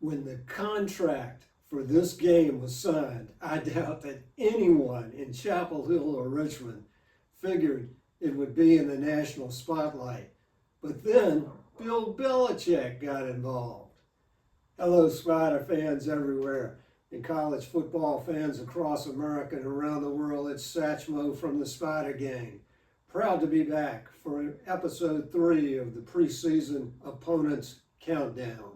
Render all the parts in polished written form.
When the contract for this game was signed, I doubt that anyone in Chapel Hill or Richmond figured it would be in the national spotlight. But then Bill Belichick got involved. Hello, Spider fans everywhere and college football fans across America and around the world. It's Satchmo from the Spider Gang. Proud to be back for episode 3 of the preseason opponents countdown.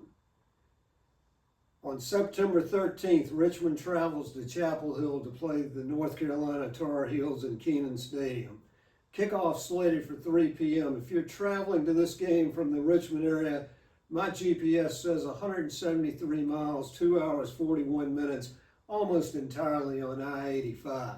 On September 13th, Richmond travels to Chapel Hill to play the North Carolina Tar Heels in Kenan Stadium. Kickoff slated for 3 p.m. If you're traveling to this game from the Richmond area, my GPS says 173 miles, 2 hours, 41 minutes, almost entirely on I-85.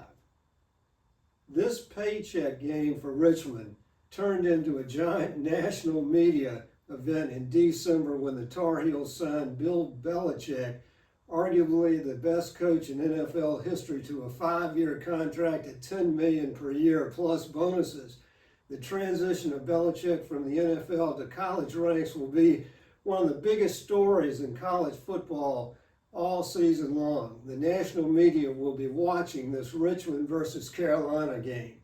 This paycheck game for Richmond turned into a giant national media event in December when the Tar Heels signed Bill Belichick, arguably the best coach in NFL history, to a 5-year contract at $10 million per year plus bonuses. The transition of Belichick from the NFL to college ranks will be one of the biggest stories in college football all season long. The national media will be watching this Richmond versus Carolina game.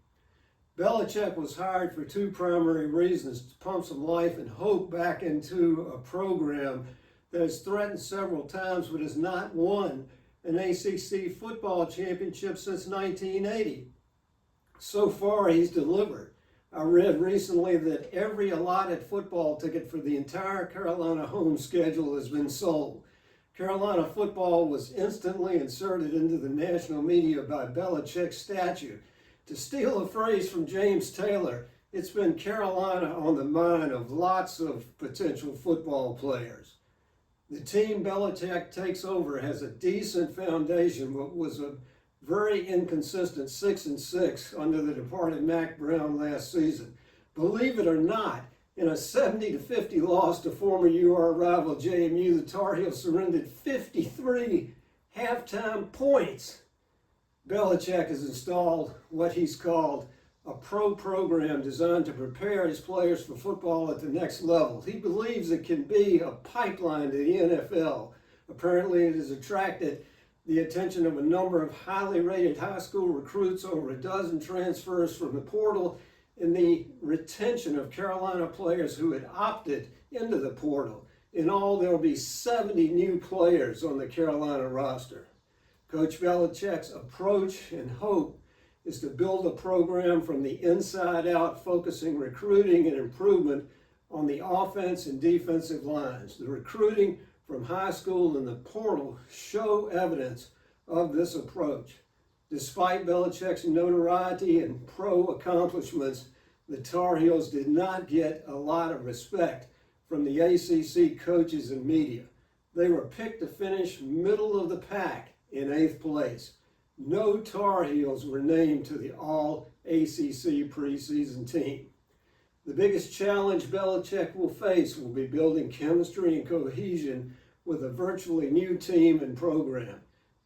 Belichick was hired for 2 primary reasons: to pump some life and hope back into a program that has threatened several times but has not won an ACC football championship since 1980. So far, he's delivered. I read recently that every allotted football ticket for the entire Carolina home schedule has been sold. Carolina football was instantly inserted into the national media by Belichick's statute. To steal a phrase from James Taylor, it's been Carolina on the mind of lots of potential football players. The team Belichick takes over has a decent foundation, but was a very inconsistent 6-6 under the departed Mac Brown last season. Believe it or not, in a 70-50 loss to former UR rival JMU, the Tar Heels surrendered 53 halftime points. Belichick has installed what he's called a pro program designed to prepare his players for football at the next level. He believes it can be a pipeline to the NFL. Apparently, it has attracted the attention of a number of highly rated high school recruits, over a dozen transfers from the portal, and the retention of Carolina players who had opted into the portal. In all, there will be 70 new players on the Carolina roster. Coach Belichick's approach and hope is to build a program from the inside out, focusing recruiting and improvement on the offense and defensive lines. The recruiting from high school and the portal show evidence of this approach. Despite Belichick's notoriety and pro accomplishments, the Tar Heels did not get a lot of respect from the ACC coaches and media. They were picked to finish middle of the pack in 8th place. No Tar Heels were named to the All ACC preseason team. The biggest challenge Belichick will face will be building chemistry and cohesion with a virtually new team and program.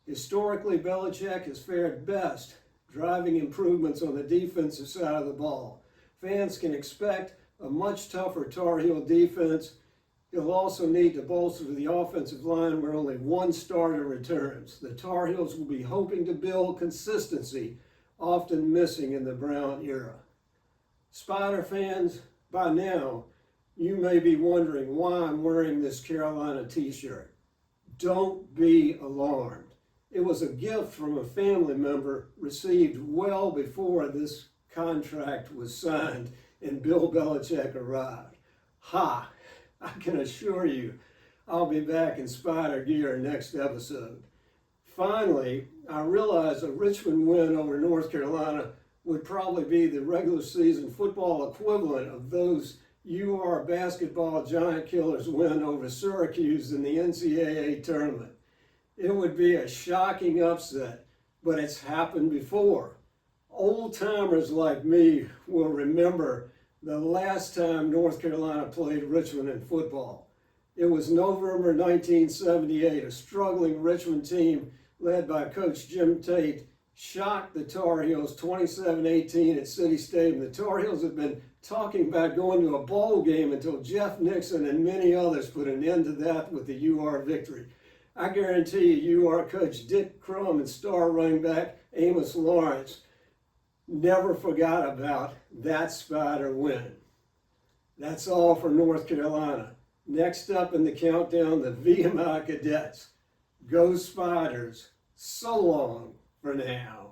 Historically, Belichick has fared best driving improvements on the defensive side of the ball. Fans can expect a much tougher Tar Heel defense. He'll also need to bolster the offensive line, where only 1 starter returns. The Tar Heels will be hoping to build consistency, often missing in the Brown era. Spider fans, by now, you may be wondering why I'm wearing this Carolina t-shirt. Don't be alarmed. It was a gift from a family member received well before this contract was signed and Bill Belichick arrived. Ha! I can assure you I'll be back in Spider gear next episode. Finally, I realize a Richmond win over North Carolina would probably be the regular season football equivalent of those UR basketball giant killers win over Syracuse in the NCAA tournament. It would be a shocking upset, but it's happened before. Old-timers like me will remember the last time North Carolina played Richmond in football. It was November 1978. A struggling Richmond team led by Coach Jim Tate shocked the Tar Heels 27-18 at City Stadium. The Tar Heels had been talking about going to a bowl game until Jeff Nixon and many others put an end to that with the UR victory. I guarantee you, UR coach Dick Crum and star running back Amos Lawrence never forgot about that Spider win. That's all for North Carolina. Next up in the countdown, the VMI Cadets. Go Spiders. So long for now.